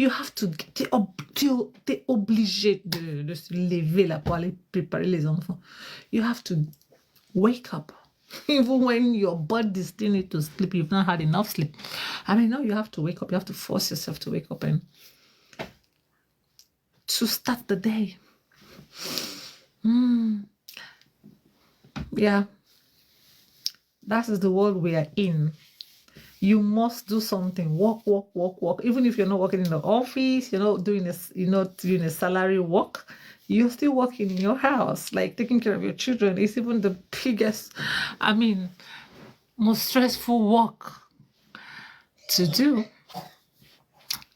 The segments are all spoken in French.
You have to, t'es obligé de se lever là pour aller préparer les enfants. You have to wake up. Even when your body still need to sleep, you've not had enough sleep. I mean, now you have to wake up. You have to force yourself to wake up and to start the day. Yeah. That is the world we are in. You must do something. Work, work, work, work. Even if you're not working in the office, you're not doing a salary work, you're still working in your house, like taking care of your children. It's even the biggest, most stressful work to do.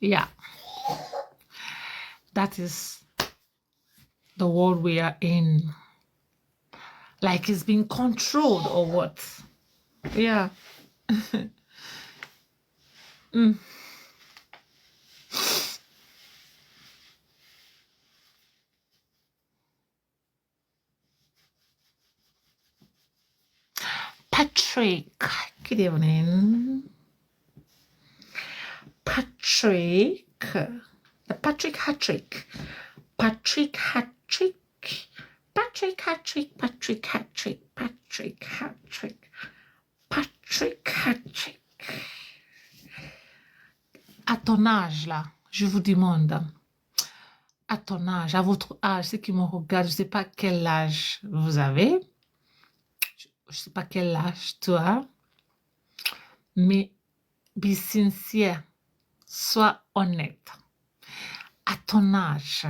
Yeah. That is the world we are in. Like it's being controlled or what? Yeah. Patrick, good evening. Patrick, the Patrick Hattrick. Patrick Hattrick. Patrick Hattrick. Patrick Hattrick. Patrick Hattrick. Patrick Hattrick. À ton âge, là, je vous demande, à ton âge, à votre âge, ceux qui me regardent, je ne sais pas quel âge vous avez, je ne sais pas quel âge tu as, mais be sincere, sois honnête. À ton âge,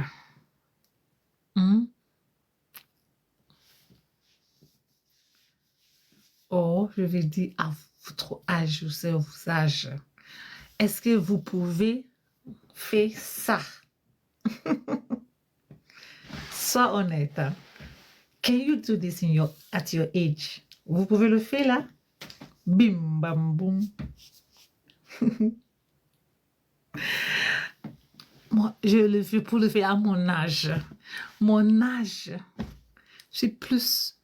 oh, je vais dire à votre âge, je sais vos âges. Est-ce que vous pouvez faire ça? Sois honnête. Can you do this at your age? Vous pouvez le faire là? Bim, bam, boum. Moi, je le fais pour le faire à mon âge. Mon âge, j'ai plus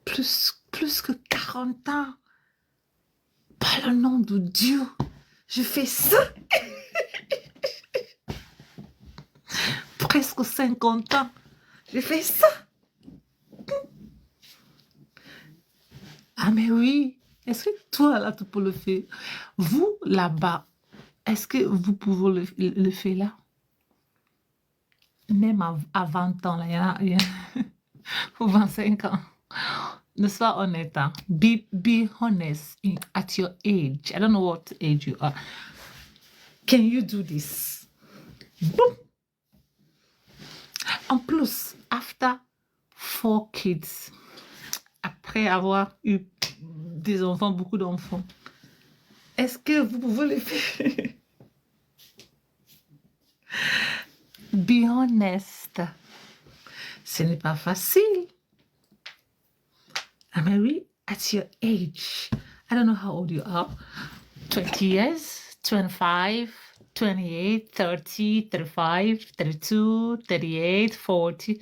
que 40 ans. Par le nom de Dieu, je fais ça. Presque 50 ans, je fais ça. Ah mais oui, est-ce que toi là tu peux le faire? Vous là-bas, est-ce que vous pouvez le faire là? Même à 20 ans, là, il y a ou 25 ans. Ne sois honnête. Hein? Be honest at your age. I don't know what age you are. Can you do this? Boom. En plus, after 4 kids, après avoir eu des enfants, beaucoup d'enfants, est-ce que vous pouvez le faire? Be honest. Ce n'est pas facile. Ah mais oui, at your age. I don't know how old you are. 20 years, 25, 28, 30, 35, 32, 38, 40.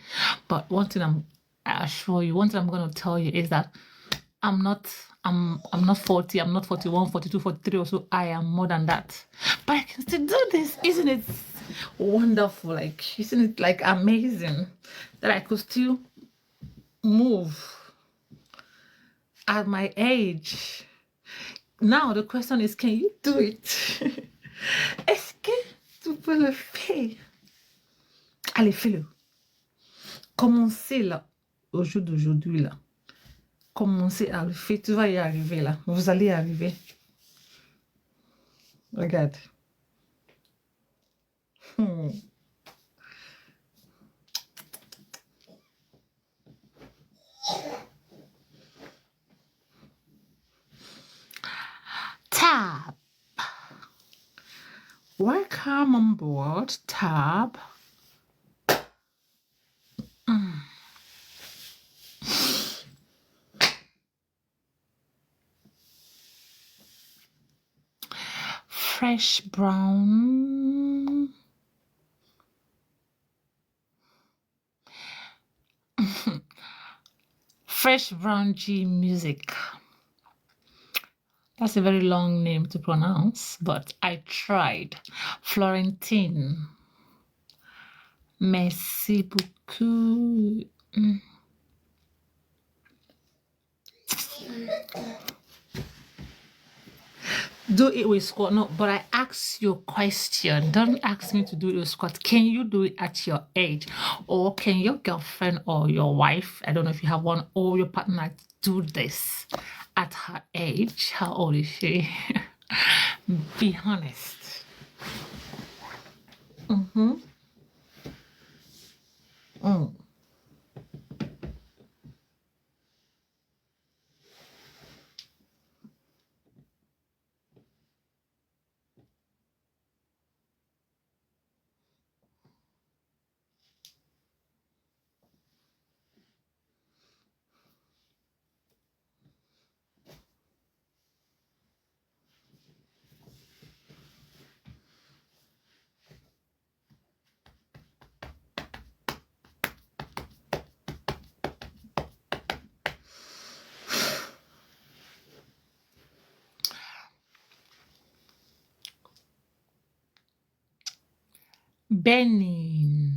But one thing I'm going to tell you is that I'm not 40, I'm not 41, 42, 43 or so. I am more than that. But I can still do this. Isn't it wonderful? Like, isn't it like amazing that I could still move at my age? Now the question is, can you do it? Est-ce que tu peux le faire? Allez, fais-le. Commencez là, au jour d'aujourd'hui là. Commencez à le faire. Tu vas y arriver là. Vous allez y arriver. Regarde. Tab. Welcome on board, Tab. Fresh brown. Fresh brown G music. That's a very long name to pronounce, but I tried. Florentine. Merci beaucoup. Do it with squat. No, but I ask you a question. Don't ask me to do it with squat. Can you do it at your age? Or can your girlfriend or your wife, I don't know if you have one, or your partner do this at her age? How old is she? Be honest. Benin.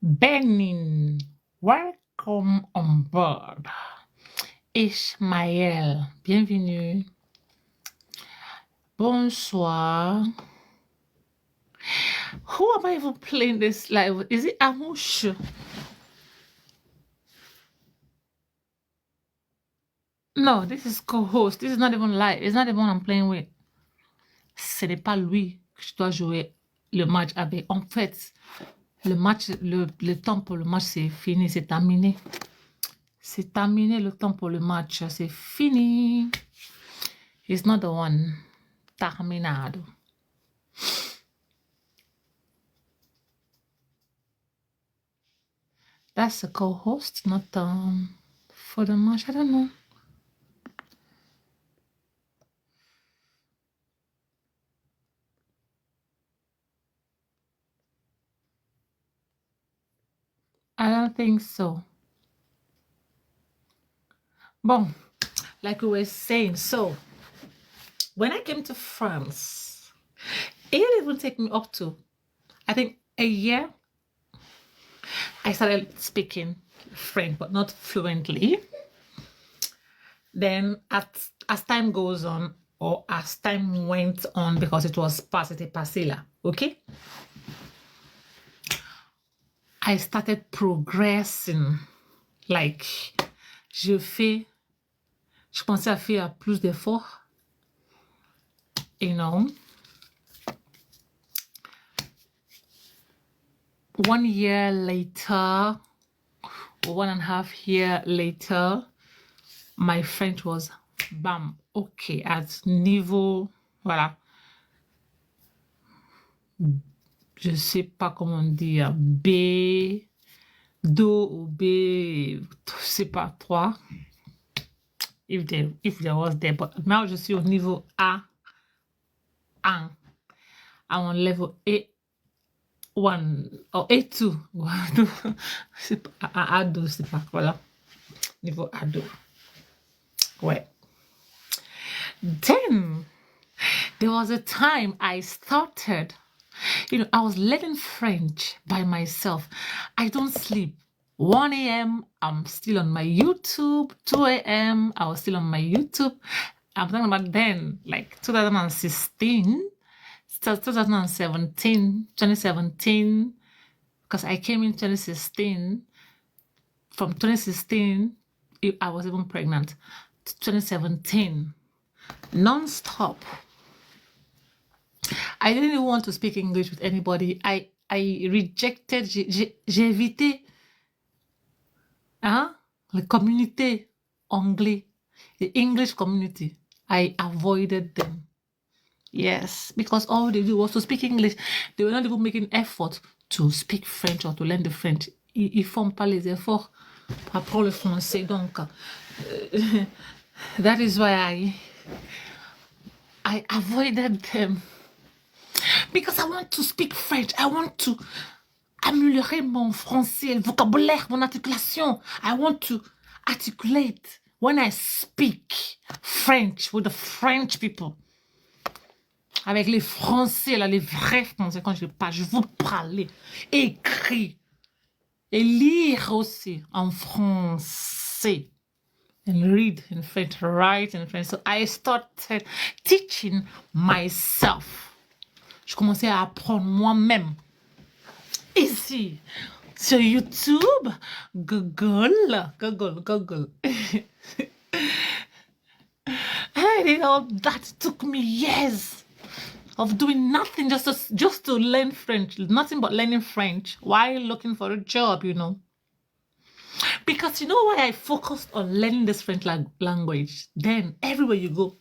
Benin. Welcome on board. Ishmael. Bienvenue. Bonsoir. Who am I even playing this live with? Is it Amouche? No, this is co-host. This is not even live. It's not the one I'm playing with. Ce n'est pas lui que je dois jouer le match avec. En fait, le match, le temps pour le match, c'est fini, c'est terminé. C'est terminé le temps pour le match. C'est fini. He's not the one. Terminado. That's the co-host, not for the match. I don't know. I don't think so. Bon, like we were saying, so when I came to France, it didn't even take me up to, I think, a year. I started speaking French, but not fluently. Then as time goes on, or as time went on, because it was passé passé là, okay? I started progressing. Like, je pensais à faire plus d'efforts, you know. 1 year later, 1.5 years later, my French was bam, okay, at niveau, voilà. Je sais pas comment dire, B, Do ou B, je sais pas, 3. If there was there, but now je suis au niveau A1. I'm on level A1 or A2. A2, c'est pas, voilà. Niveau A2. Ouais. Then, there was a time I started, I was learning French by myself. I don't sleep. 1 a.m., I'm still on my YouTube. 2 a.m., I was still on my YouTube. I'm talking about then, like 2016, 2017, because I came in 2016. From 2016, I was even pregnant. 2017, non-stop. I didn't even want to speak English with anybody. I rejected, j'ai évité the community anglais, the English community. I avoided them. Yes, because all they do was to speak English. They were not even making effort to speak French or to learn the French. Ils font pas les efforts pour apprendre le français. Donc, that is why I avoided them. Because I want to speak French. I want to améliorer mon français, le vocabulaire, mon articulation. I want to articulate when I speak French with the French people, avec les Français, là, les vrais Français, quand je parle, je vous parler, écrire et lire aussi en français. And read in French, write in French. So I started teaching myself. Je commençais à apprendre moi-même. Ici, sur YouTube, Google. And you know, that took me years of doing nothing just to learn French. Nothing but learning French while looking for a job, you know. Because you know why I focused on learning this French language? Then, everywhere you go,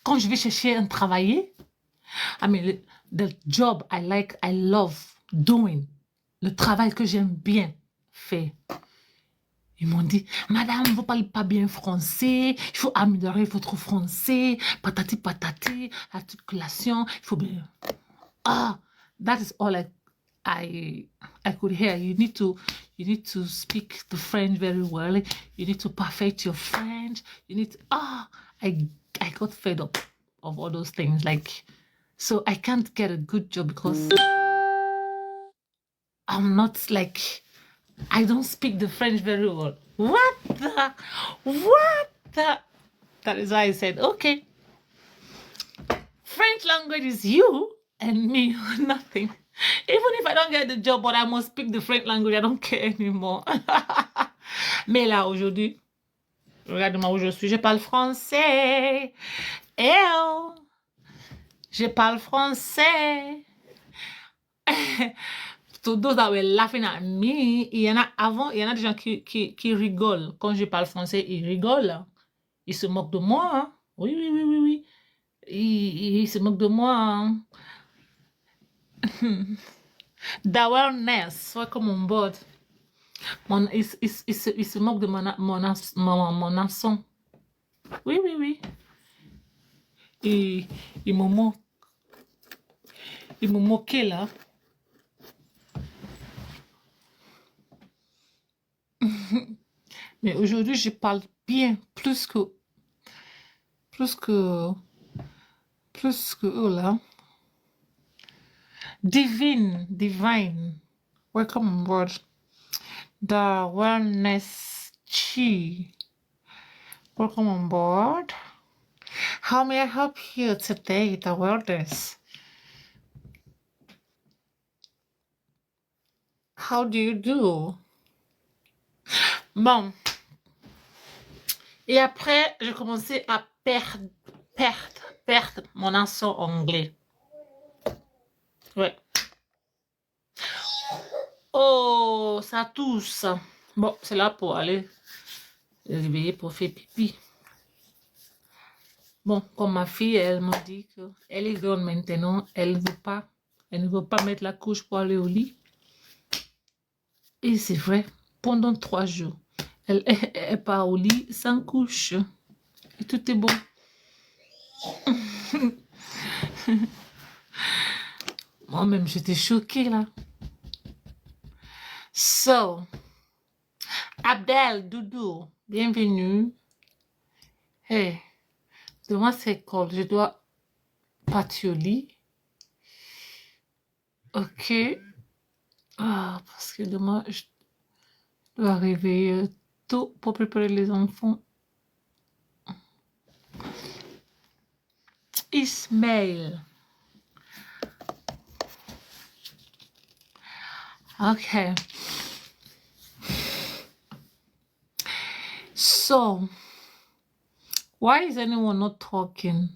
quand je vais chercher un travailler, I mean, the job I like, I love doing, le travail que j'aime bien faire. Ils m'ont dit, madame, vous ne parlez pas bien français, il faut améliorer votre français, patati patati, articulation, il faut bien. That is all I could hear. You need to speak the French very well. You need to perfect your French. You need to, I got fed up of all those things. Like, so I can't get a good job because I'm not like, I don't speak the French very well. What the? That is why I said, okay, French language is you and me or nothing. Even if I don't get the job, but I must speak the French language, I don't care anymore. Mais là, aujourd'hui, regarde-moi où je suis, je parle français. Je parle français. To those that were laughing at me, il y en a des gens qui rigolent. Quand je parle français, ils rigolent. Ils se moquent de moi. Hein. Oui. Ils se moquent de moi. Hein. D'awareness, welcome on board. Il se moque de mon accent. Oui. Et il me moque. Il me moquait là. Mais aujourd'hui, je parle bien, plus que eux là. Divine. Welcome on board. The Wellness Chi. Welcome on board. How may I help you today, the wellness? How do you do? Bon. Et après, j'ai commencé à perdre mon accent anglais. Ouais. Oh, ça tousse. Bon, c'est là pour aller réveiller pour faire pipi. Bon, comme ma fille, elle m'a dit qu'elle est grande maintenant, elle ne veut pas mettre la couche pour aller au lit. Et c'est vrai, pendant 3 jours, elle part au lit sans couche. Et tout est bon. Moi-même, j'étais choquée là. So, Abdel, Doudou, bienvenue. Hey, demain c'est école, je dois partir au lit. Ok. Parce que demain, je dois arriver tôt pour préparer les enfants. Ismail. Okay. So, why is anyone not talking?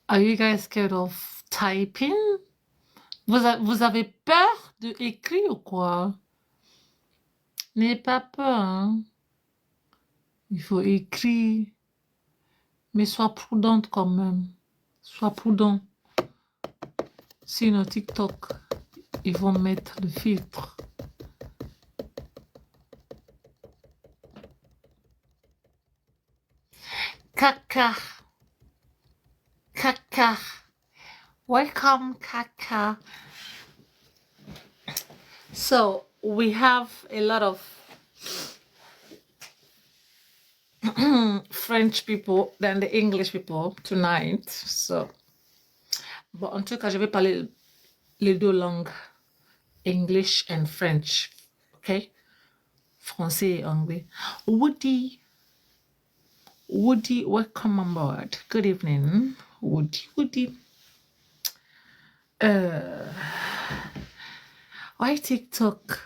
Are you guys scared of typing? Vous avez peur de écrire ou quoi? N'ayez pas peur. Hein? Il faut écrire. Mais sois prudente quand même. Sois prudent. Sinon, TikTok, ils vont mettre le filtre. Kaka. Welcome, Kaka. So, we have a lot of French people than the English people tonight. So, but en tout cas, je vais parler les deux langues, English and French. Okay? Français et anglais. Woody, welcome on board. Good evening, Woody. Why TikTok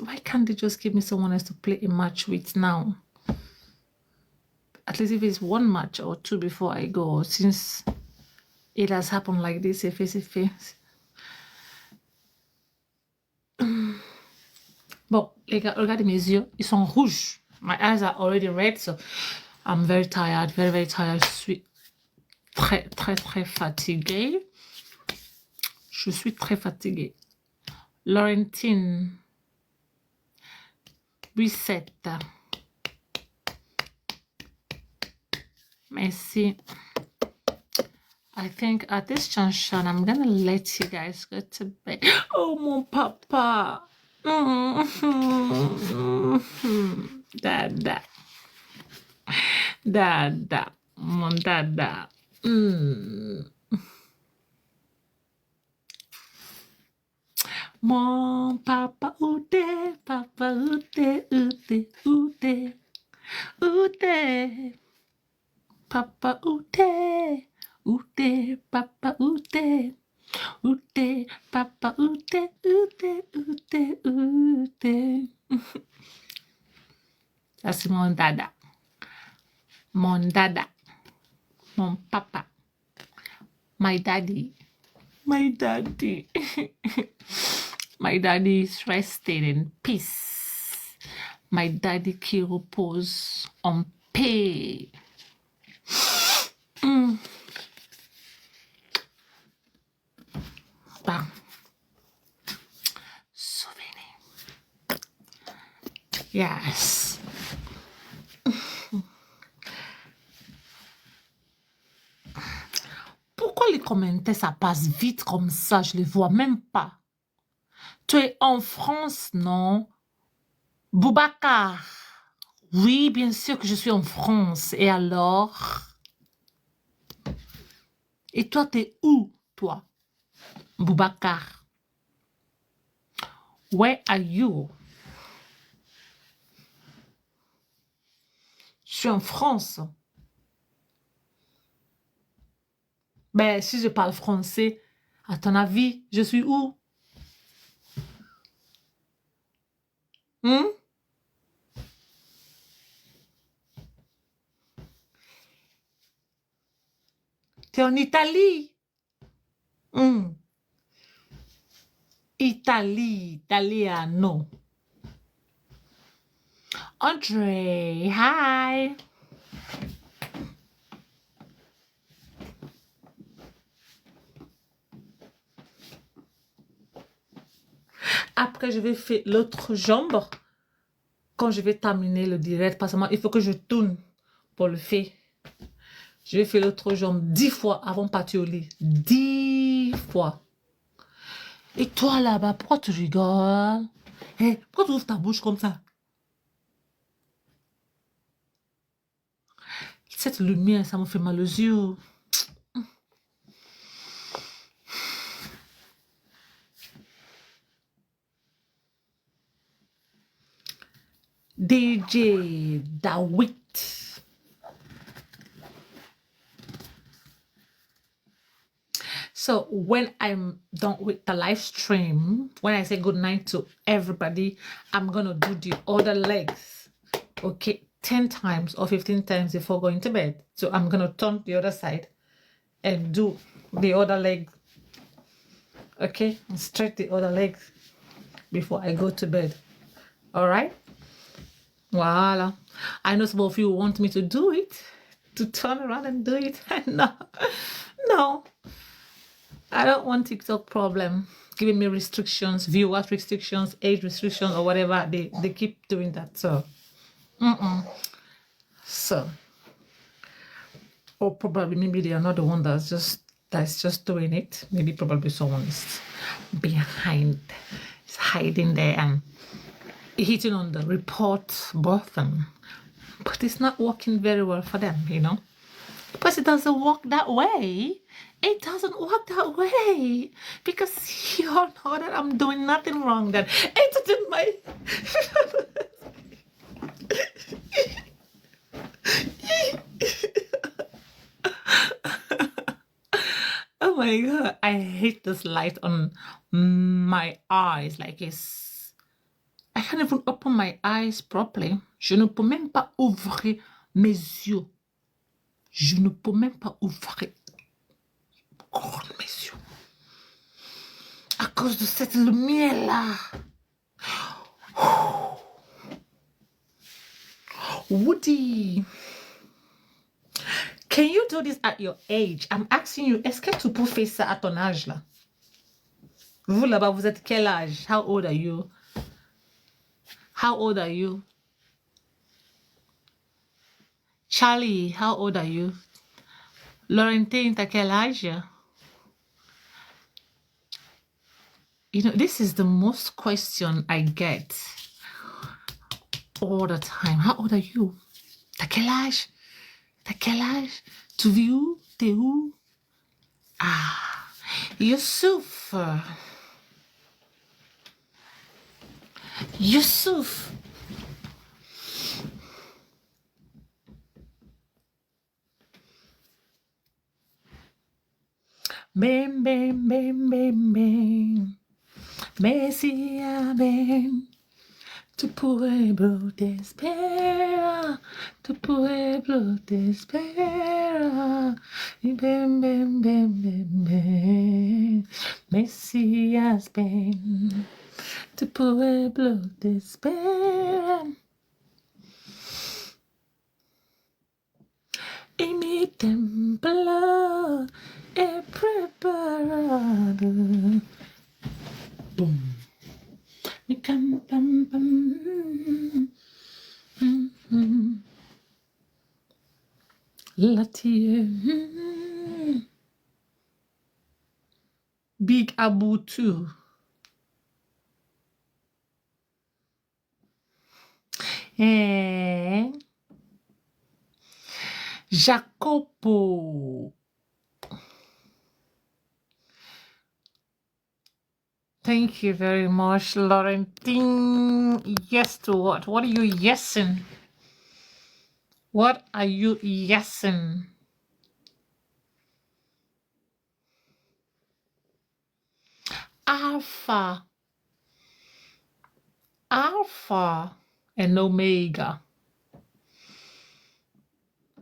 why can't they just give me someone else to play a match with now? At least if it's one match or two before I go, since it has happened like this, if it's. Bon, les gars, regardez mes yeux, ils sont rouges. My eyes are already red, so I'm very tired, very, very tired. Je suis très, très, très fatiguée. Je suis très fatiguée. Laurentine, reset. Merci. I think at this junction, I'm gonna let you guys go to bed. Oh, mon papa. Dada. Dada. Mon dada. Mon papa, oude, papa, oude, oude, oude, oude. Papa, oude, oude, papa, oude. Oude, papa, oude, oude, oude, oude. Ça, c'est mon dada. Mon dada. Mon papa. My daddy. My daddy. My daddy is resting in peace. My daddy qui repose en paix. Bah. Souvenir. Yes. Pourquoi les commentaires, ça passe vite comme ça? Je les vois même pas. Tu es en France, non? Boubacar. Oui, bien sûr que je suis en France. Et alors? Et toi, t'es où, toi? Boubacar. Where are you? Je suis en France. Ben, si je parle français, à ton avis, je suis où? T'es en Italie? Italie, italiano. Andre, hi. Après, je vais faire l'autre jambe quand je vais terminer le direct. Parce que moi, il faut que je tourne pour le faire. Je vais faire l'autre jambe 10 fois avant de partir au lit. 10 fois. Et toi là-bas, pourquoi tu rigoles? Hey, pourquoi tu ouvres ta bouche comme ça? Cette lumière, ça me fait mal aux yeux. DJ Dawit. So when I'm done with the live stream, when I say good night to everybody, I'm gonna do the other legs, okay, 10 times or 15 times before going to bed. So I'm gonna turn the other side and do the other leg, okay, and stretch the other leg before I go to bed. All right. Voila. I know some of you want me to do it, to turn around and do it. No, I don't want TikTok problem giving me restrictions, viewers restrictions, age restrictions, or whatever. They keep doing that. So, so, or probably maybe they are not the one that's just doing it. Maybe probably someone is behind, is hiding there and hitting on the report button. But it's not working very well for them, you know. Because it doesn't work that way. It doesn't work that way. Because you all know that I'm doing nothing wrong. That it's in my. Oh my god, I hate this light on my eyes. Like it's. I can't even open my eyes properly. Je ne peux même pas ouvrir mes yeux. Je ne peux même pas ouvrir mes yeux. À cause de cette lumière-là. Woody, can you do this at your age? I'm asking you, est-ce que tu peux faire ça à ton âge là? Vous là-bas, vous êtes quel âge? How old are you? How old are you? Charlie, how old are you? Laurentine, t'as quel âge? You know, this is the most question I get all the time. How old are you? T'as quel âge? T'as quel âge? Tu vis où? T'es où? Ah, Youssouf. Youssouf. Bem, bem, bem, bem, bem. Messia, bem. Tu pueblo te espera. Tu pueblo te espera. Y ven, ven, ven, ven, ven. Mesías, ven. Tu pueblo te espera. Y mi templo es preparado. Boom. Mi cam, pam, pam. La tie. Big Abu too. And Jacopo. Thank you very much, Laurentine. Yes to what? What are you yesing? What are you yesing? Alpha. Alpha and Omega.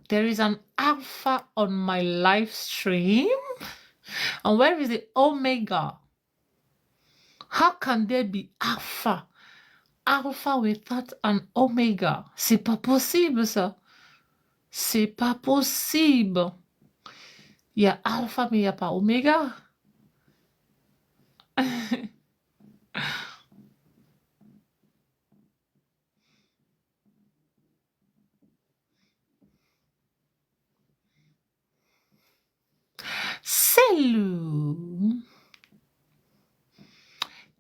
There is an alpha on my live stream. And where is the Omega? How can there be alpha? Alpha without an Omega. C'est pas possible, ça. C'est pas possible. Il y a alpha, mais il n'y a pas Omega. Salut.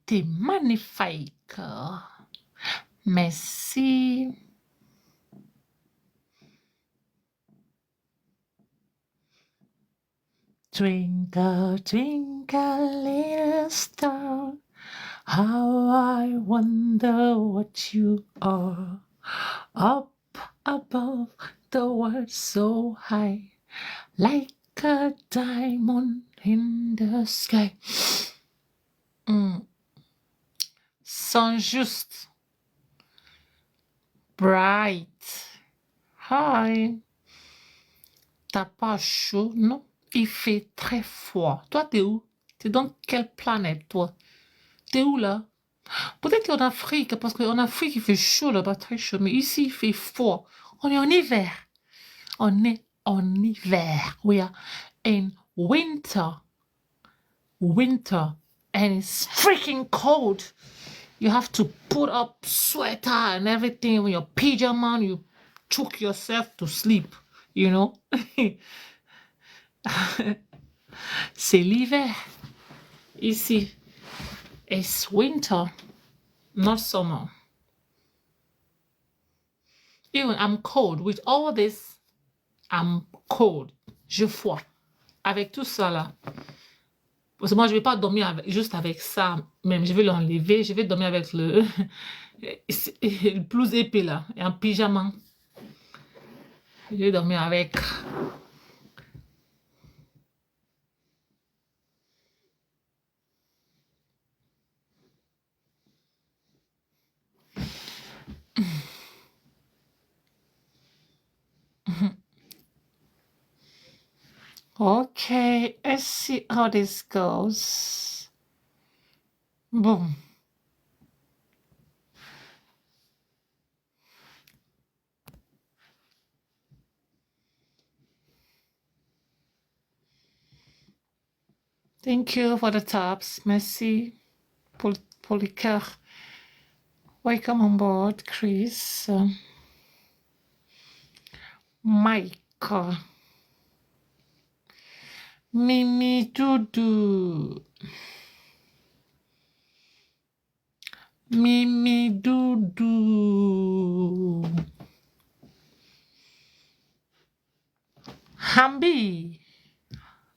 T'es magnifique. Merci. Twinkle, twinkle, little star, how I wonder what you are. Up above the world so high, like a diamond in the sky. Sun juste. Bright. Hi. T'as pas chaud, non? Il fait très froid. Toi, t'es où? T'es dans quelle planète, toi? T'es où, là? Peut-être t'es en Afrique, parce qu'en Afrique, il fait chaud là-bas, très chaud. Mais ici, il fait froid. On est en hiver. On est en hiver. We are in winter. Winter. And it's freaking cold. You have to put up sweater and everything. With your pyjama, you choke yourself to sleep. You know? C'est l'hiver. Ici. It's winter, not summer. Even I'm cold. With all this, I'm cold. Je froid. Avec tout ça là. Parce que moi, je ne vais pas dormir juste avec ça. Même, je vais l'enlever. Je vais dormir avec le plus épais là. Et en pyjama. Je vais dormir avec. Okay, let's see how this goes. Boom. Thank you for the taps. Merci pour les cœurs. Welcome on board, Chris. Mike. Mimi Doudou. Mimi Doudou. Hambi.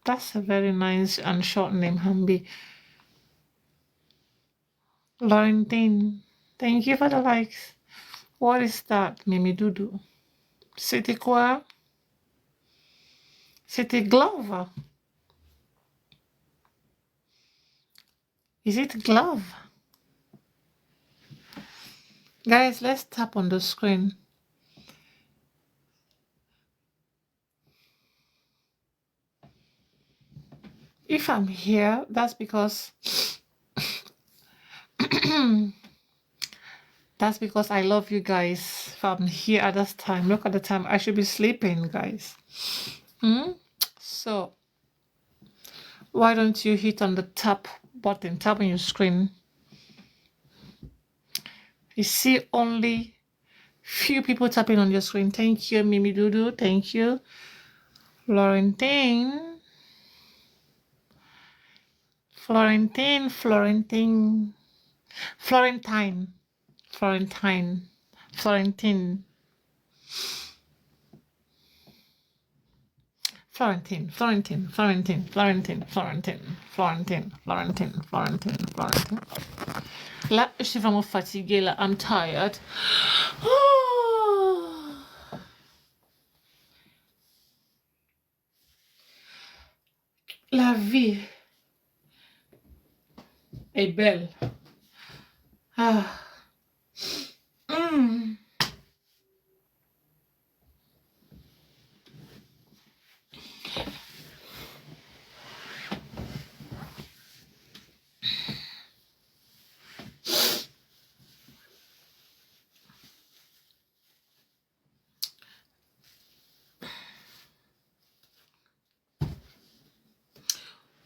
That's a very nice and short name, Hambi. Laurentine. Thank you for the likes. What is that, Mimi Doudou? C'était quoi? C'était glove. Is it glove? Guys, let's tap on the screen. If I'm here, that's because that's because I love you guys. If I'm here at this time, look at the time. I should be sleeping, guys. So why don't you hit on the tap button, tap on your screen. You see only few people tapping on your screen. Thank you, Mimi Doudou. Thank you, Florentine. Florentine. Florentine. Florentine. Florentine. Florentine. Florentine. Florentine. Florentine. Florentine. Florentine. Florentine. Florentine. Florentine. Florentine. Là, je suis vraiment fatiguée, là. I'm tired. La vie est belle. Ah.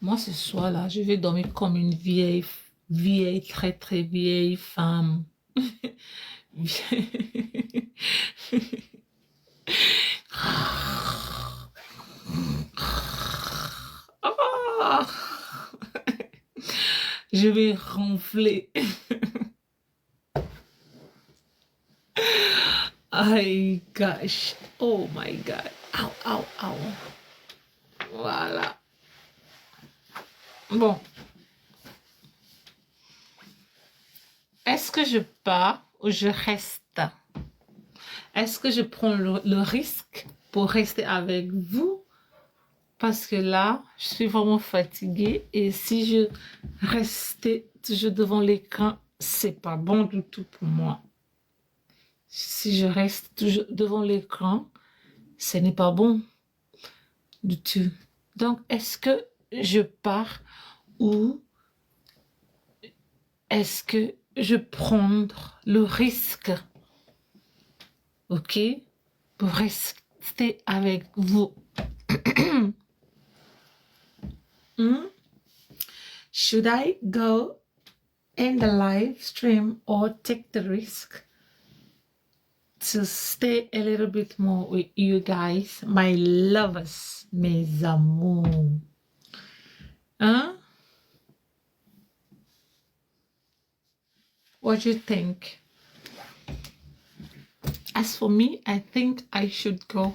Moi, ce soir-là, je vais dormir comme une vieille, très, très vieille femme. Je vais ronfler. Oh gosh. Oh my God. Ow, ow, ow. Voilà. Bon. Est-ce que je pars ou je reste? Est-ce que je prends le risque pour rester avec vous? Parce que là, je suis vraiment fatiguée et si je restais toujours devant l'écran, c'est pas bon du tout pour moi. Si je reste toujours devant l'écran, ce n'est pas bon du tout. Donc, est-ce que je pars ou est-ce que je prends le risque, ok, pour rester avec vous? Should I go in the live stream or take the risk to stay a little bit more with you guys, my lovers, mes amours? Huh? What do you think? I As for me, I think I should go.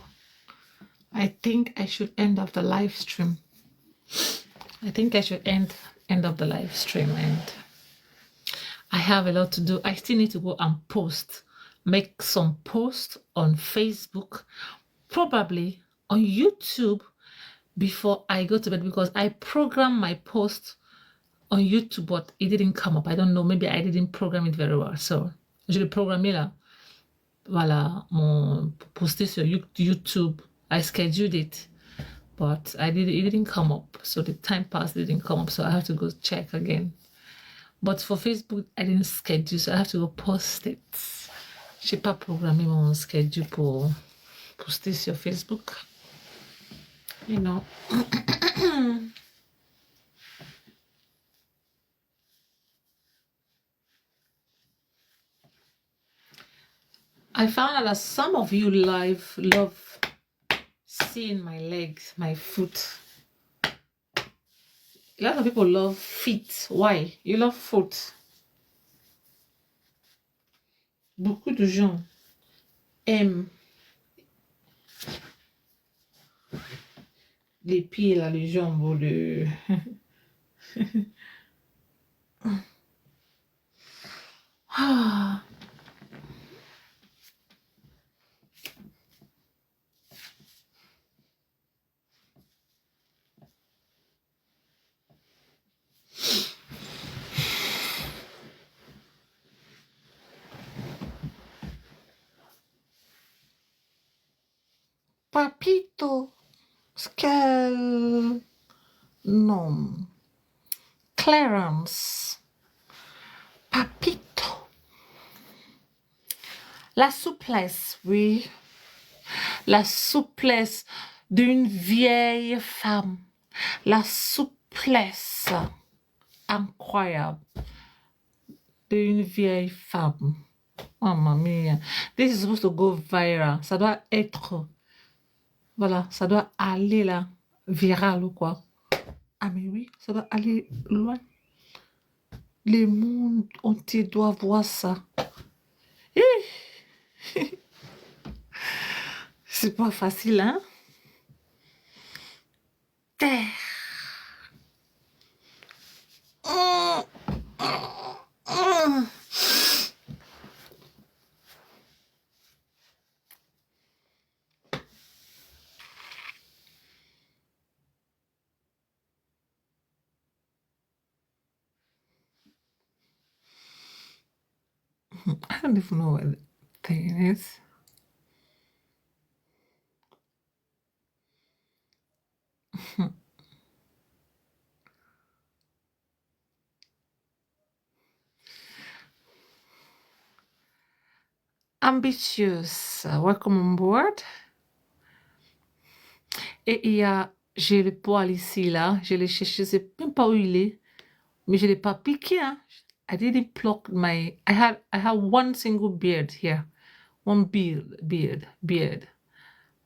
I think I should end of the live stream. I think I should end of the live stream, and I have a lot to do. I still need to go and make some posts on Facebook, probably on YouTube before I go to bed, because I programmed my post on YouTube, but it didn't come up. I don't know, maybe I didn't program it very well. So, je l'ai programmé là. Voilà, mon poster sur YouTube. I scheduled it, but it didn't come up. So the time passed, it didn't come up. So I have to go check again. But for Facebook, I didn't schedule, so I have to go post it. Je n'ai pas programmé mon schedule pour poster sur Facebook. You know. I found out that some of you love seeing my legs, my foot. A lot of people love feet. Why? You love foot. Beaucoup de gens aiment les pieds, là, les jambes, ou le... Ah. Papito, quel nom? Clarence. Papito. La souplesse, oui. La souplesse d'une vieille femme. La souplesse incroyable d'une vieille femme. Oh, mamie. This is supposed to go viral. Ça doit être... Voilà, ça doit aller là, viral ou quoi. Ah mais oui, ça doit aller loin. Le monde entier doit voir ça. C'est pas facile, hein? Terre. I don't even know what the thing is. Ambitious, welcome on board. Et il y a, j'ai le poil ici, là, je l'ai cherché, je sais même pas où il est, mais je l'ai pas piqué, hein. I didn't pluck my, I had one single beard here, one beard,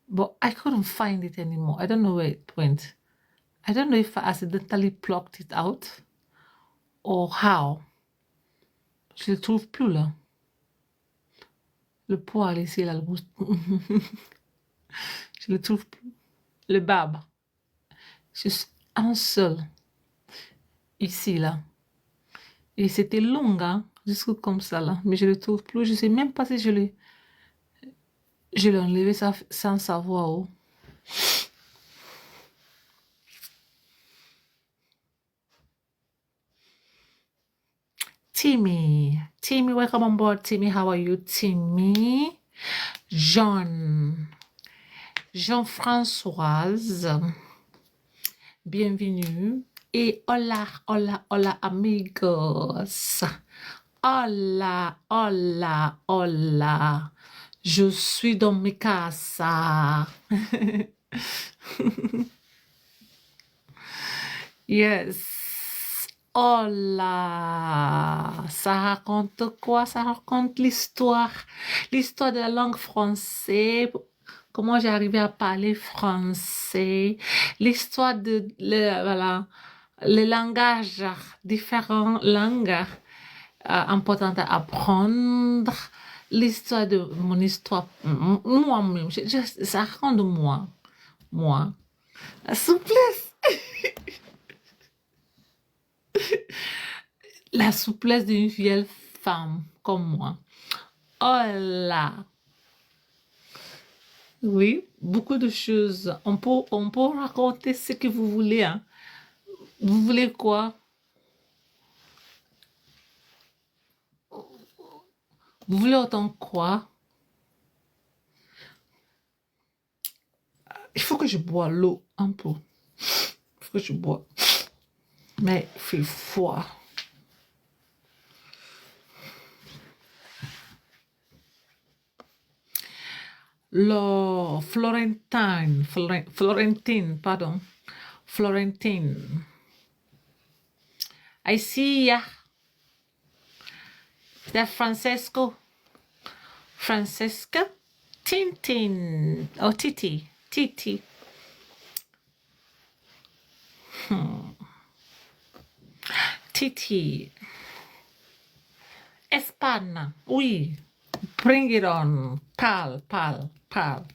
but I couldn't find it anymore. I don't know where it went. I don't know if I accidentally plucked it out or how. Je le trouve plus là. Le poil ici, là, le bout. Je le trouve plus. Le barbe. Juste un seul. Ici, là. Et c'était long, hein, jusque comme ça, là. Mais je le trouve plus. Je sais même pas si je l'ai enlevé sans savoir où. Timmy, welcome on board. Timmy, how are you, Timmy? Jean-Françoise, bienvenue. Et hola, amigos. Hola. Je suis dans mes casa. Yes. Hola. Ça raconte quoi? Ça raconte l'histoire de la langue française. Comment j'ai arrivé à parler français. L'histoire de les langages, différentes langues importantes à apprendre. l'histoire de mon histoire, moi-même, ça rend de moi, la souplesse, la souplesse d'une vieille femme comme moi. Oh là, oui, beaucoup de choses. On peut raconter ce que vous voulez, hein. Vous voulez quoi? Vous voulez autant quoi? Il faut que je bois l'eau un peu. Il faut que je bois. Mais il fait froid. Le Florentine, pardon. Florentine. I see ya. That Francesco. Francesca. Tintin. Oh, Titi. Titi. Titi. Espagne. Oui. Bring it on. Pal, pal, pal.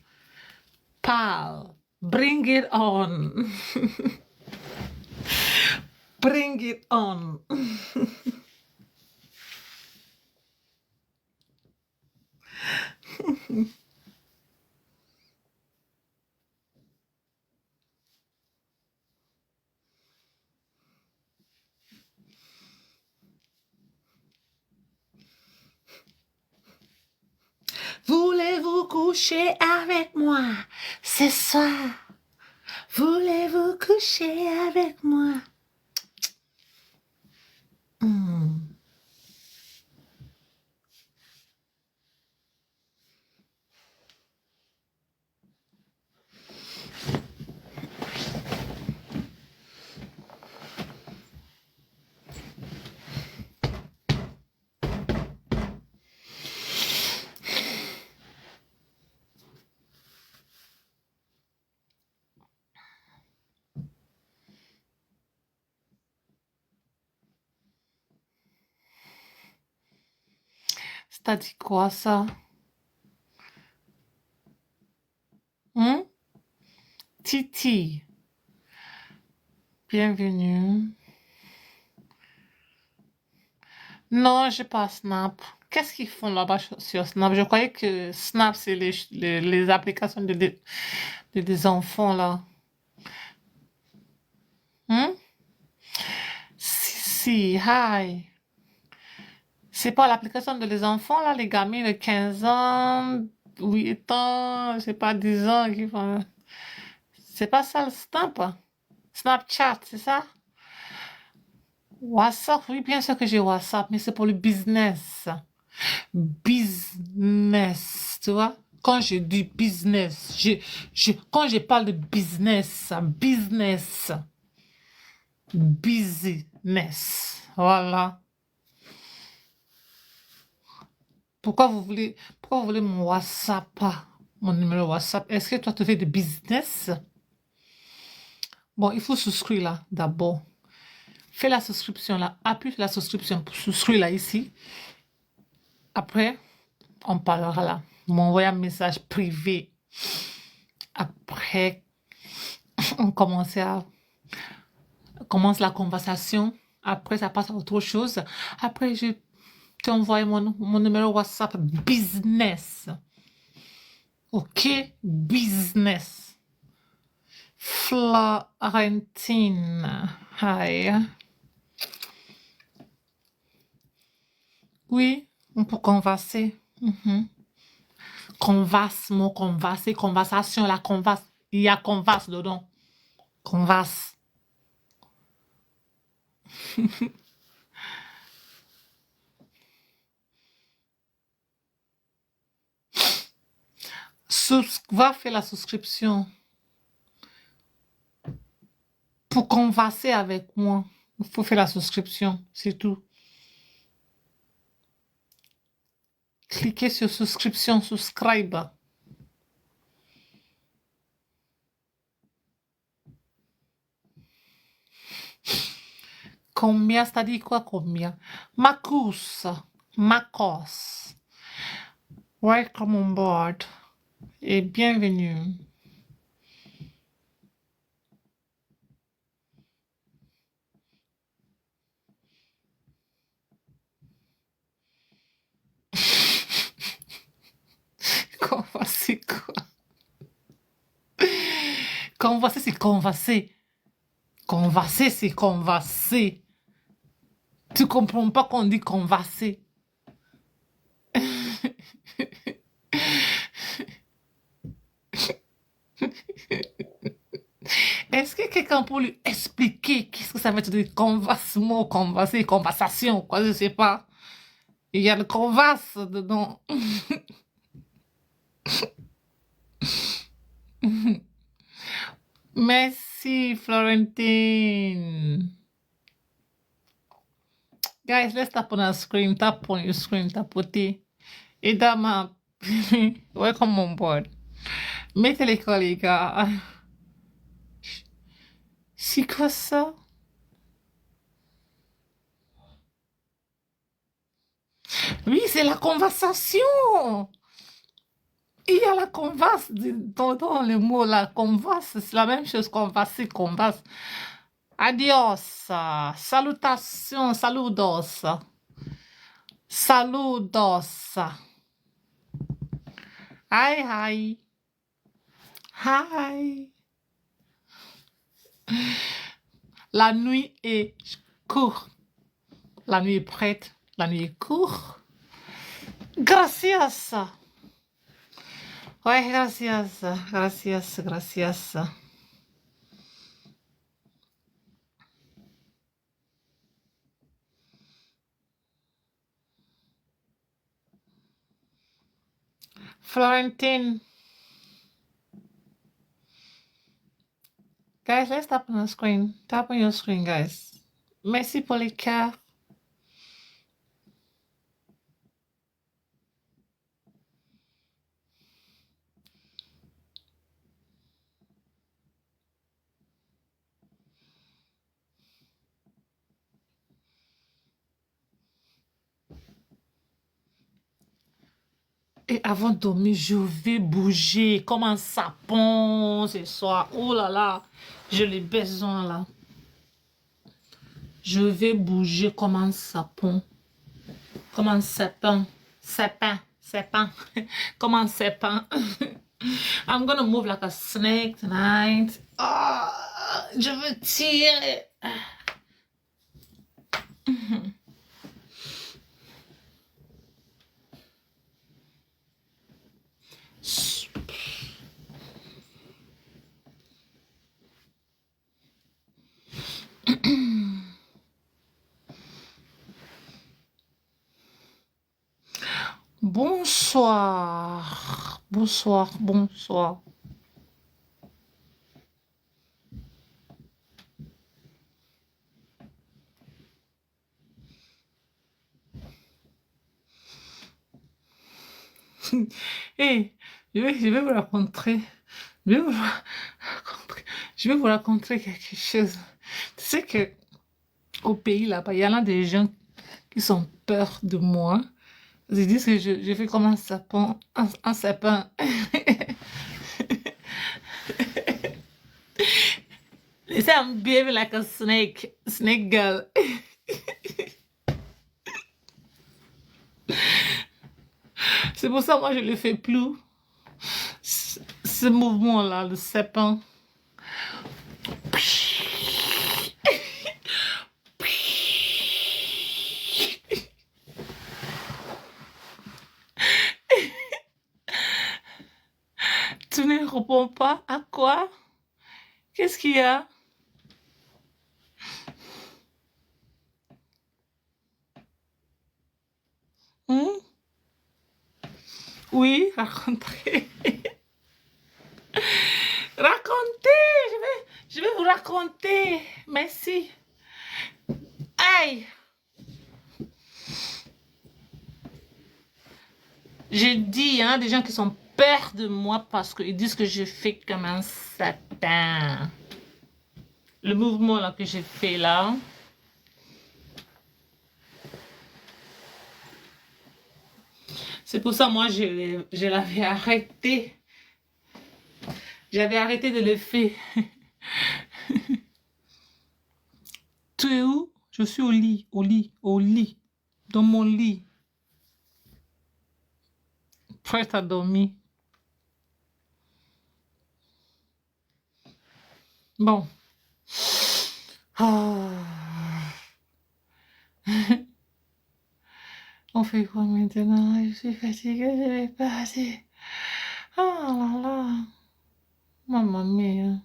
Pal. Bring it on. Bring it on. Voulez-vous coucher avec moi ce soir? Voulez-vous coucher avec moi? C'est-à-dire quoi ça? Hmm? Titi, bienvenue. Non, j'ai pas Snap. Qu'est-ce qu'ils font là-bas sur Snap? Je croyais que Snap, c'est les applications des enfants là. Hmm? Si, hi. C'est pas l'application de les enfants là, les gamins de 15 ans, 8 ans, je sais pas, 10 ans qui font. C'est pas ça le Snap? Snapchat, c'est ça? WhatsApp, oui, bien sûr que j'ai WhatsApp, mais c'est pour le business. Business, tu vois? Quand je dis business, quand je parle de business, business, voilà. Pourquoi vous voulez mon WhatsApp, mon numéro WhatsApp? Est-ce que toi, tu fais de business? Bon, il faut souscrire là, d'abord. Fais la souscription là, appuie sur la souscription pour souscrire là, ici. Après, on parlera là. M'envoie un message privé. Après, on commence la conversation. Après, ça passe à autre chose. Après, je t'envoie mon numéro WhatsApp business. OK? Business. Florentine. Hi. Oui, on peut converser. Converse, mot converser, conversation, la converse. Il y a converse dedans. Converse. Va faire la souscription pour converser avec moi. Il faut faire la souscription, c'est tout. Cliquez sur souscription, subscribe. Combien, c'est-à-dire quoi combien? Marcus, Marcos. Welcome on board et bienvenue. Converser quoi? Converser, c'est converser. Converser, c'est converser. Tu comprends pas qu'on dit converser. Est-ce que quelqu'un peut lui expliquer qu'est-ce que ça veut dire conversement, converser, conversation, quoi, je sais pas. Il y a le converse dedans. Merci, Florentine. Guys, let's tap on our screen. Tap on your screen. Tapoter. Et Dama, welcome on board. Mettez l'école, les gars. C'est quoi ça? Oui, c'est la conversation. Il y a la converse dans le mot, la converse, c'est la même chose, converser, converse. Adios, salutations, saludos, saludos. Hi, hi, hi. La nuit est courte, la nuit est prête, la nuit est courte. Gracias. Ouais, gracias, gracias, gracias. Florentine. Guys, let's tap on the screen. Tap on your screen, guys. Merci pour les cœurs. Et avant de dormir, je vais bouger comme un sapin ce soir. Oh là là, je l'ai besoin là. Je vais bouger comme un sapin. Comme un sapin. Sapin. Sapin. Comme un sapin. I'm gonna move like a snake tonight. Oh, je veux tirer. Bonsoir. Bonsoir, bonsoir. Hey, je vais vous raconter. Je vais vous raconter. Je vais vous raconter quelque chose. Tu sais que au pays là-bas, il y en a des gens qui ont peur de moi. Ils disent que je fais comme un sapin. Un sapin. They say I'm behaving like a snake. Snake girl. C'est pour ça moi je le fais plus. Ce mouvement-là, le sapin. Tu ne réponds pas à quoi? Qu'est-ce qu'il y a? Hmm? Oui, racontez. Racontez, je vais vous raconter. Merci. Aïe. Je dis, il y en a des gens qui sont peur de moi parce qu'ils disent que je fais comme un sapin. Le mouvement là que j'ai fait là. C'est pour ça, moi, je l'avais arrêté. J'avais arrêté de le faire. Tu es où? Je suis au lit, au lit, au lit. Dans mon lit. Prête à dormir. Bon. Ah. On fait quoi maintenant? Je suis fatiguée, je vais partir. Oh là là. Maman mia.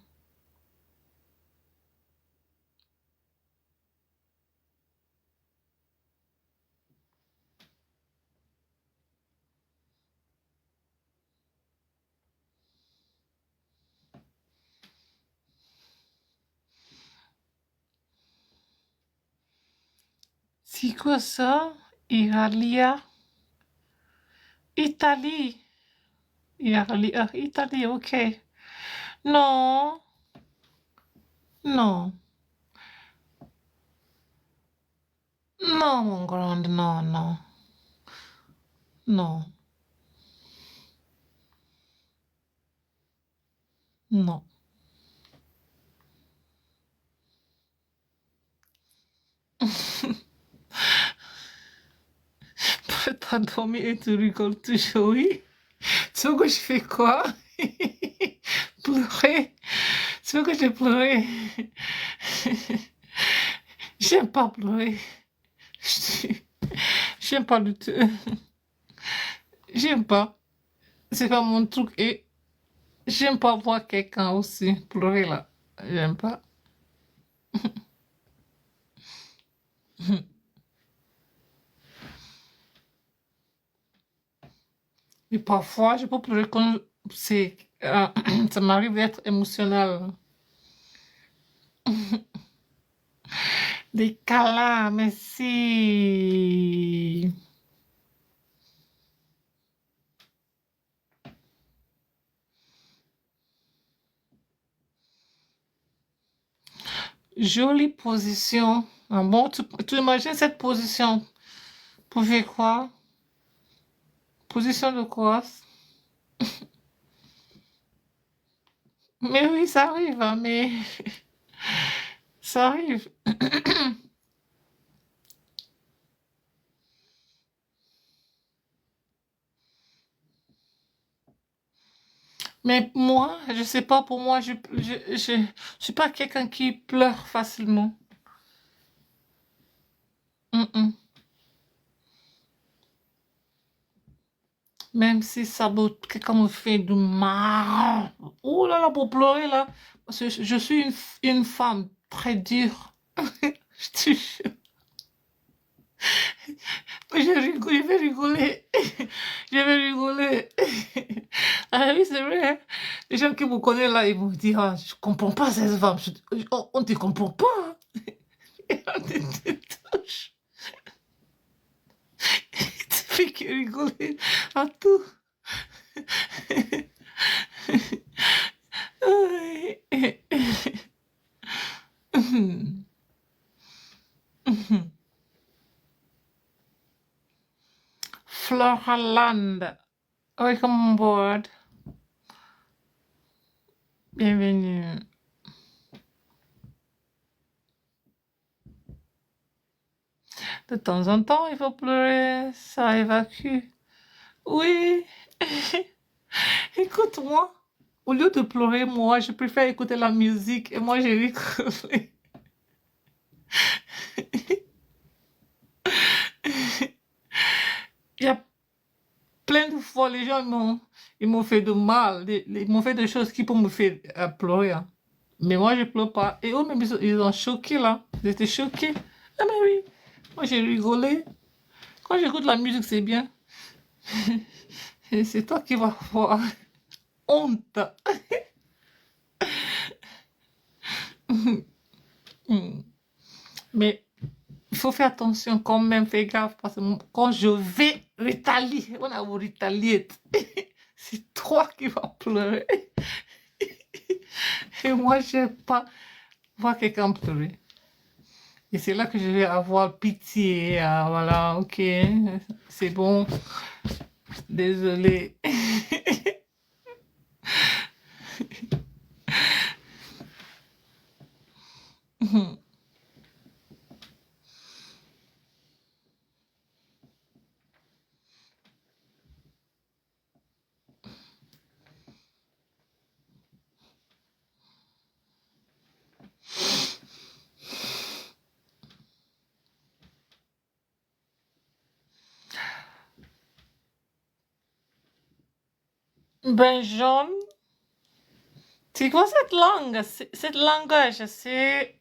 C'est quoi ça? Italia? Italie. Italie, ok. Non, non, non, mon grand, non, non, non, non. T'as dormi et tu rigoles toujours, oui? Tu veux que je fais quoi? Pleurer? Tu veux que je pleure? J'aime pas pleurer. J'aime pas du tout. J'aime pas. C'est pas mon truc et j'aime pas voir quelqu'un aussi pleurer là. J'aime pas. Et parfois, je peux pleurer quand c'est, ça m'arrive d'être émotionnel. Des câlins, merci. Jolie position. Ah bon, tu imagines cette position pour faire quoi? Position de quoi? Mais oui, ça arrive, hein, mais ça arrive. Mais moi, je sais pas, pour moi, je suis pas quelqu'un qui pleure facilement. Mm-mm. Même si ça quelqu'un me fait du mal. Oh là là, pour pleurer là. Parce que je suis une femme très dure. Je te jure. Je vais rigoler. Je vais rigoler. Ah oui, c'est vrai, hein. Les gens qui vous connaissent là, ils vont dire, ah, je comprends pas cette femme. On ne te comprend pas, hein. On te touche. Tu fais que rigoler à tout. Floraland. Welcome on board. Bienvenue. De temps en temps, il faut pleurer, ça évacue. Oui. Écoute-moi. Au lieu de pleurer, moi, je préfère écouter la musique et moi, j'ai rigolé. Il y a plein de fois, les gens ils m'ont fait de mal, ils m'ont fait des choses qui peuvent me faire pleurer, hein. Mais moi, je pleure pas. Et eux, même, ils ont choqué, là. Ils étaient choqués. Ah, mais oui. Moi, j'ai rigolé. Quand j'écoute la musique, c'est bien. Et c'est toi qui vas avoir honte. Mais il faut faire attention quand même, fais gaffe, parce que quand je vais rétalier, on a vous rétalier, c'est toi qui vas pleurer. Et moi, je n'aime pas voir quelqu'un pleurer. Et c'est là que je vais avoir pitié. Ah, voilà, ok, c'est bon. Désolée. Ben, John, c'est quoi cette langue? Cette langage, c'est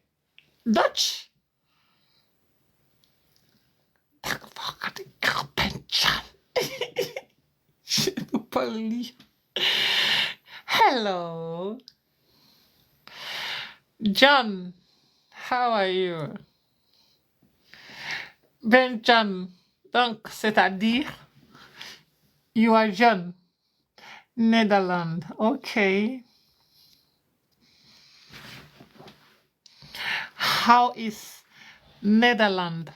Dutch. Ben, John. Je ne peux pas lire. Hello. John, how are you? Ben, John, donc, c'est-à-dire, you are John. Netherlands. Okay. How is Netherlands?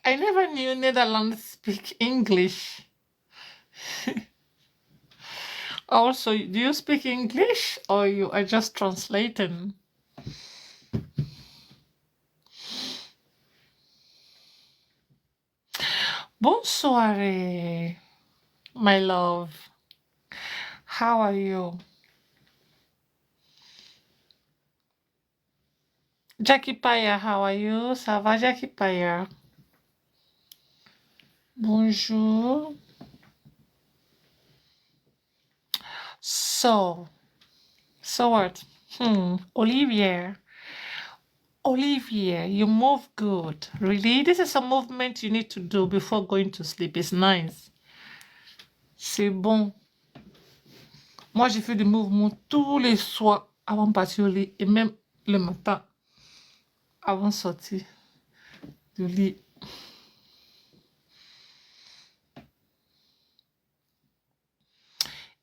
I never knew Netherlands speak English. Also, do you speak English or you are just translating? Bonsoir, my love. How are you? Jackie Paya, how are you? Ça va, Jackie Paya? Bonjour. So what? Olivier. Olivier, you move good. Really? This is a movement you need to do before going to sleep. It's nice. C'est bon. Moi, j'ai fait des mouvements tous les soirs avant de partir au lit et même le matin avant de sortir du lit.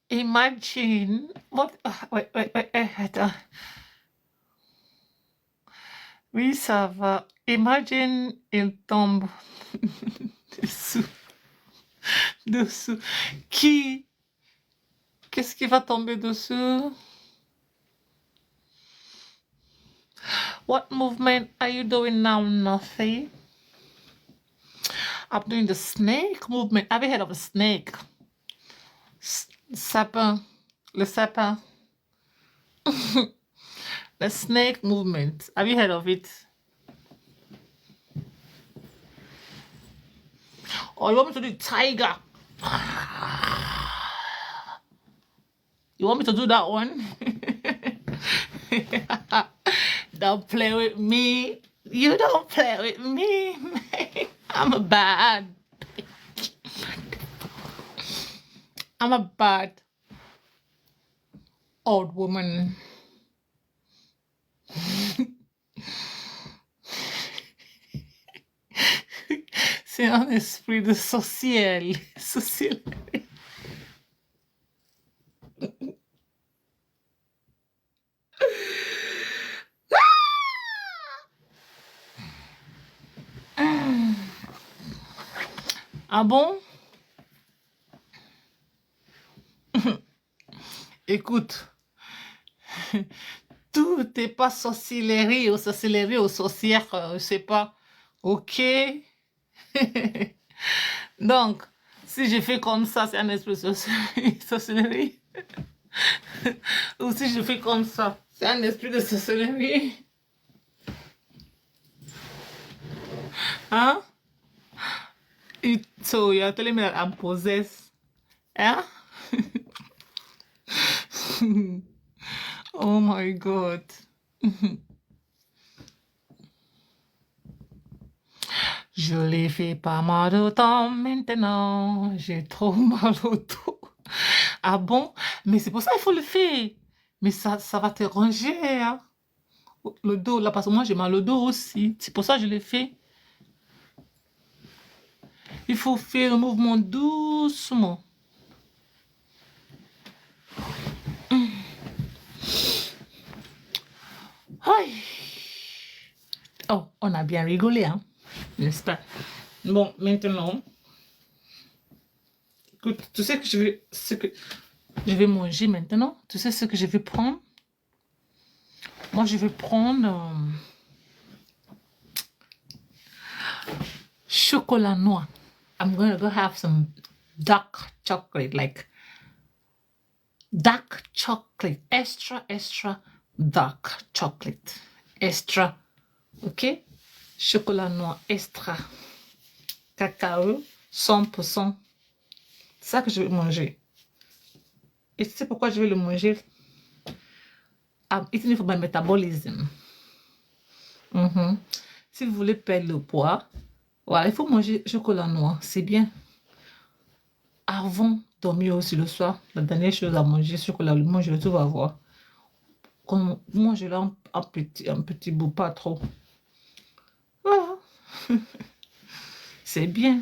Imagine. What? Wait, attends. Oui, ça va. Imagine, il tombe dessous. Dessous. Qui? Qu'est-ce qui va tomber dessous? What movement are you doing now? Nothing. I'm doing the snake movement. Have you heard of a snake? Sapin. Le sapin. The snake movement. Have you heard of it? Or you want me to do tiger? You want me to do that one? Don't play with me. You don't play with me. I'm a bad old woman. C'est un esprit de sorcière. Ah bon? Écoute, tout n'est pas sorcellerie ou sorcière, je sais pas. Ok? Donc, si je fais comme ça, c'est un esprit de sorcellerie. Ou si je fais comme ça, c'est un esprit de sorcellerie. Hein? So you're telling me that I'm possessed? Huh? Oh my God. Je l'ai fait pas mal de temps maintenant. J'ai trop mal au dos. Ah bon? Mais c'est pour ça qu'il faut le faire. Mais ça va te ranger, hein? Le dos, là, parce que moi, j'ai mal au dos aussi. C'est pour ça que je l'ai fait. Il faut faire le mouvement doucement. Aïe. Oh, on a bien rigolé, hein? N'est-ce pas? Bon, maintenant, Écoute, tu sais que ce que je vais manger maintenant? Tu sais ce que je vais prendre? Moi, je vais prendre chocolat noir. I'm gonna go have some dark chocolate, like dark chocolate, extra dark chocolate, extra, ok? Chocolat noir extra, cacao, 100%. C'est ça que je vais manger. Et tu sais pourquoi je vais le manger? I'm eating it for my metabolism. Si vous voulez perdre le poids, voilà, il faut manger chocolat noir, c'est bien. Avant de dormir aussi le soir, la dernière chose à manger, chocolat, le manger, tout va voir. Quand manger là un petit bout, pas trop. Voilà. C'est bien.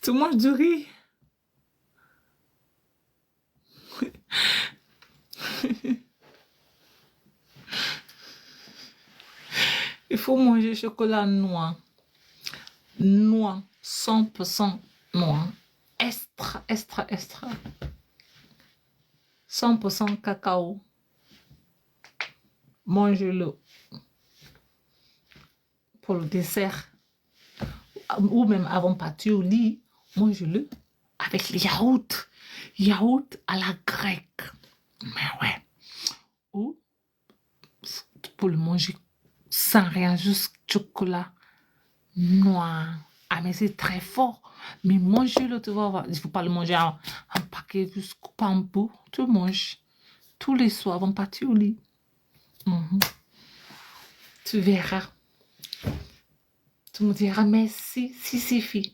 Tu manges du riz. Il faut manger chocolat noir. Noir. 100% noir. Extra. 100% cacao. Mangez-le pour le dessert. Ou même avant de partir au lit, mangez-le avec le yaourt. Yaourt à la grecque. Mais ouais. Ou pour le manger sans rien, juste chocolat noir. Ah, mais c'est très fort. Mais mangez-le, tu vas voir. Il ne faut pas le manger en paquet, juste couper en bout. Tu manges tous les soirs avant de partir au lit. Tu verras. Tu me diras merci si c'est fait.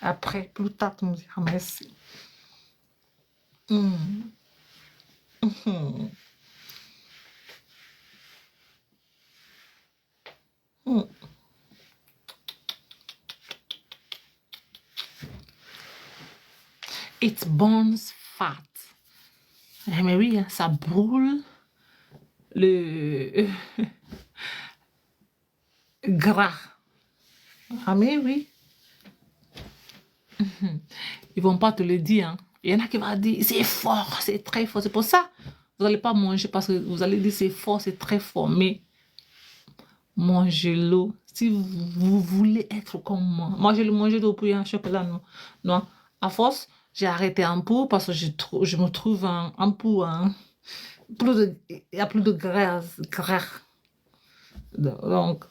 Après, plus tard, tu me diras merci. It burns fat. Mais oui, ça brûle le gras. Ah mais oui. Ils vont pas te le dire. Hein. Il y en a qui vont dire, c'est fort, c'est très fort. C'est pour ça, vous n'allez pas manger parce que vous allez dire, c'est fort, c'est très fort. Mais mangez-le. Si vous voulez être comme moi. Moi, j'ai le mangé depuis un chocolat noir. À force, j'ai arrêté un peu parce que je me trouve un peu... Hein, il n'y a plus de graisse. Donc...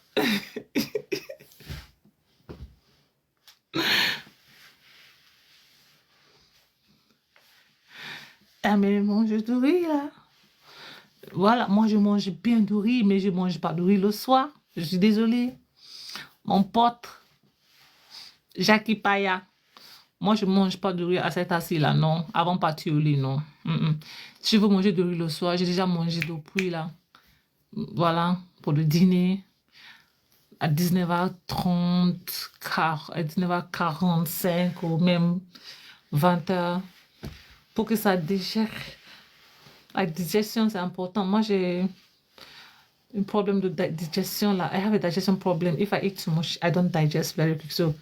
Ah, mais mange du riz, là. Voilà, moi, je mange bien du riz, mais je ne mange pas de riz le soir. Je suis désolée. Mon pote, Jackie Paya, moi, je ne mange pas de riz à cet assis-là, non. Avant de partir au lit, non. Si je veux manger de riz le soir, j'ai déjà mangé depuis, là. Voilà, pour le dîner. À 19h30, à 19h45 ou même 20h. Pour que ça digère. La digestion, c'est important. Moi, j'ai un problème de digestion là. I have a digestion problem. If I eat too much, I don't digest very quick. So,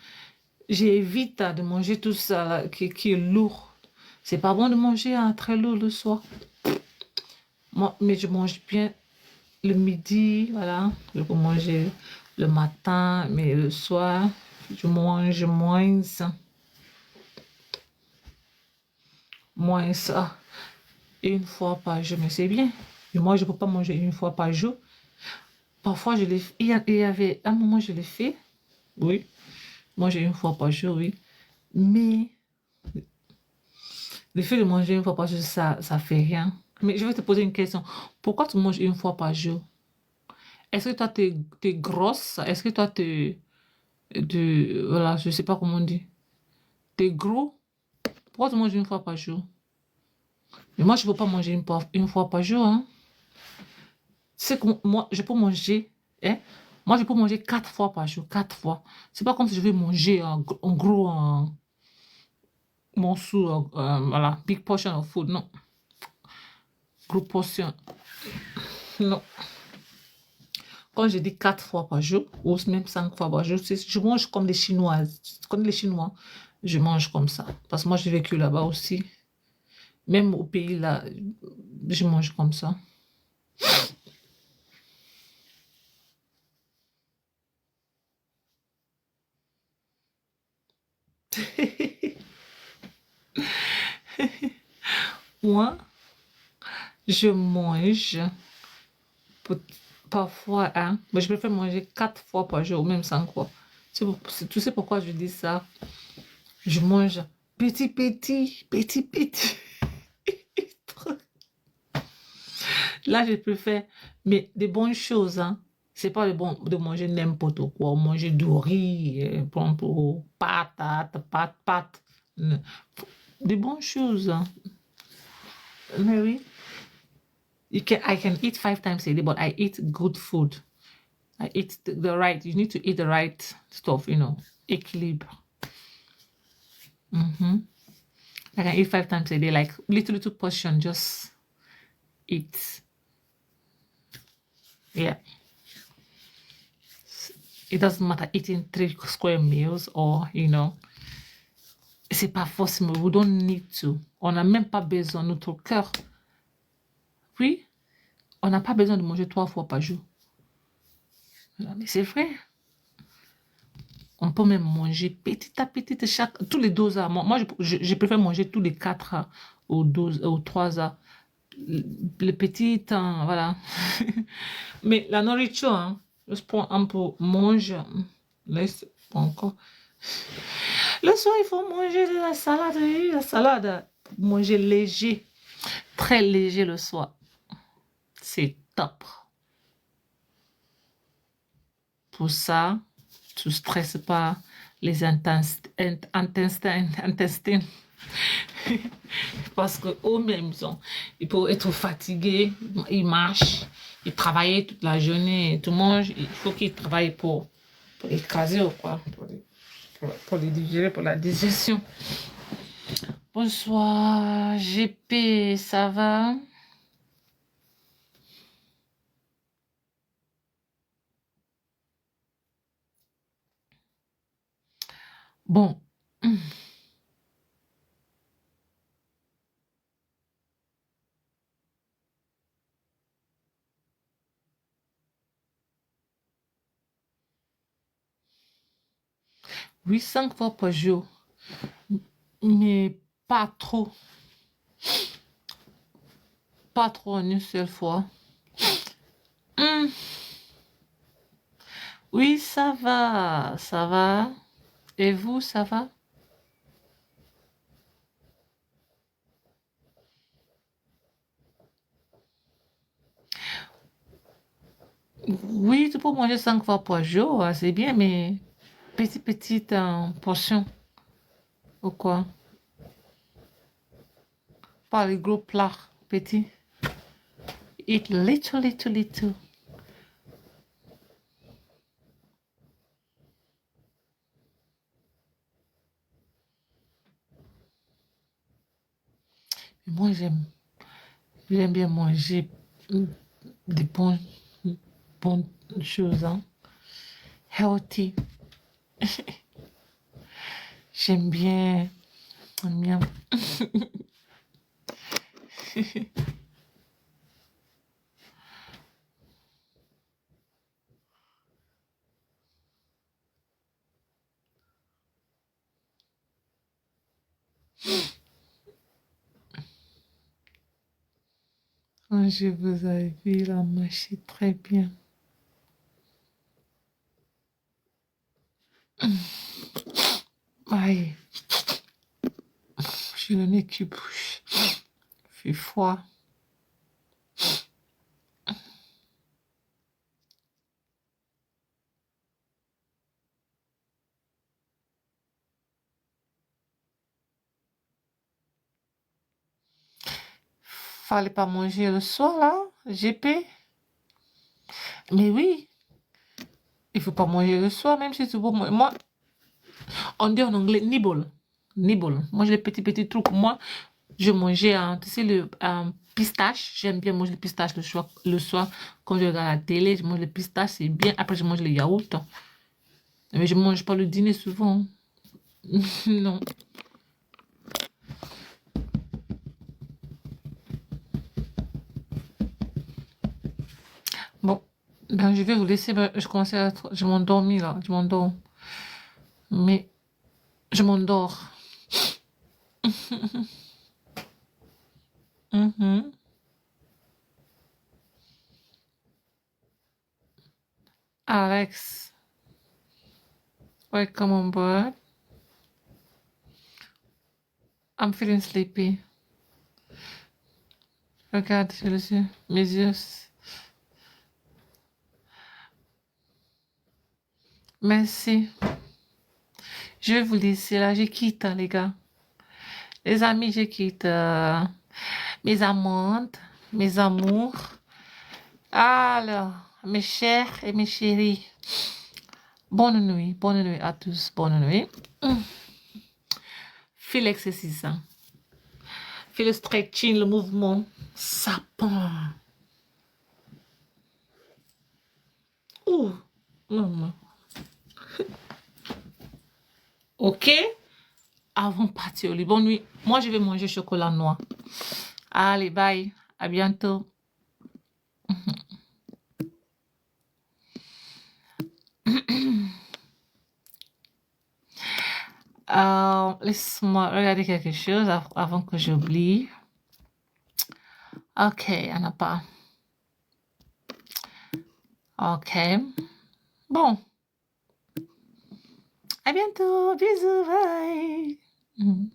j'évite de manger tout ça là, qui est lourd. C'est pas bon de manger très lourd le soir. Moi, mais je mange bien le midi, voilà. Je peux manger le matin, mais le soir, je mange moins ça. Moins ça. Une fois par jour, mais c'est bien. Et moi, je peux pas manger une fois par jour. Parfois, je l'ai fait. Il y avait un moment, je l'ai fait. Oui. Manger une fois par jour, oui. Mais le fait de manger une fois par jour, ça fait rien. Mais je vais te poser une question. Pourquoi tu manges une fois par jour? Est-ce que toi, t'es grosse? Est-ce que toi, voilà, je sais pas comment on dit. T'es gros? Pourquoi tu manges une fois par jour? Mais moi, je ne peux pas manger une fois par jour. Hein. C'est que moi, je peux manger. Hein? Moi, je peux manger 4 fois par jour. 4 fois. C'est pas comme si je vais manger en gros. morceau, voilà, big portion of food, non. Gros portion, non. Quand je dis 4 fois par jour, ou même 5 fois par jour, je mange comme les Chinoises. Comme les Chinois, je mange comme ça. Parce que moi, j'ai vécu là-bas aussi. Même au pays, là, je mange comme ça. Moi, je mange parfois, hein, mais je préfère manger 4 fois par jour, ou même 5 fois. Tu sais pourquoi je dis ça? Je mange petit, petit, petit, petit. Là, je préfère, mais des bonnes choses, hein. C'est pas le bon de manger n'importe quoi, manger du riz, pour patates, pâtes. Non. Des bonnes choses, hein. Mais oui, I can eat 5 times a day, but I eat good food. I eat the right, you need to eat the right stuff, équilibre. Mhm. I can eat 5 times a day, like little portion, just eat. Yeah. It doesn't matter eating 3 square meals or, c'est pas forcément, we don't need to. On n'a même pas besoin, notre cœur. Oui, on n'a pas besoin de manger 3 fois par jour. Mais c'est vrai. On peut même manger petit à petit, tous les 12 heures. Moi, je préfère manger tous les 4 heures ou 12 ou 3 heures. Le petit temps, voilà. Mais la nourriture, hein, je prends un peu, mange. Laisse pas encore. Le soir, il faut manger de la salade. Oui, la salade, manger léger, très léger le soir. C'est top. Pour ça, tu ne stresses pas les intestins. Parce qu'eux-mêmes, ils peuvent être fatigués, ils marchent, ils travaillent toute la journée, tout mange. Il faut qu'ils travaillent pour écraser ou quoi, pour les digérer, pour la digestion. Bonsoir, GP, ça va? Bon. Oui, 5 fois par jour, mais pas trop. Pas trop en une seule fois. Hum, Oui, ça va, ça va. Et vous, ça va? Oui, tu peux manger 5 fois par jour, c'est bien, mais petite portion ou quoi? Pas les gros plats, petits. Eat little, little, little. Moi, j'aime bien manger des bonnes choses, hein. Healthy. J'aime bien, j'aime bien. Quand je vous ai vu la marcher très bien. Aïe, j'ai le nez qui bouge. Il fait froid. Fallait pas manger le soir, là, GP. Mais oui, il faut pas manger le soir, même si tu veux. Moi, on dit en anglais nibble. nibble. Mange les petits trucs. Moi, je mangeais, tu sais, le pistache. J'aime bien manger le pistache le soir. Quand je regarde la télé, je mange le pistache, c'est bien. Après, je mange le yaourt. Mais je mange pas le dîner souvent. Non. Bon, ben, je vais vous laisser. Ben, je commence à je m'endormis là. Je m'endors. Mais je m'endors. Mhm. Alex, welcome on board. I'm feeling sleepy. Regarde, je les yeux, mes yeux. Merci. Je vais vous laisser là. Je quitte, les gars. Les amis, je quitte. Mes amantes, mes amours. Alors, mes chers et mes chéris. Bonne nuit à tous. Bonne nuit. Fais l'exercice. Hein. Fais le stretching, le mouvement. Ça pend. Ouh. Non. Ok? Avant de partir au lit. Bonne nuit. Moi, je vais manger chocolat noir. Allez, bye. À bientôt. Laisse-moi regarder quelque chose avant que j'oublie. Ok, on n'a pas. Ok. Bon. À bientôt. Bisous. Bye.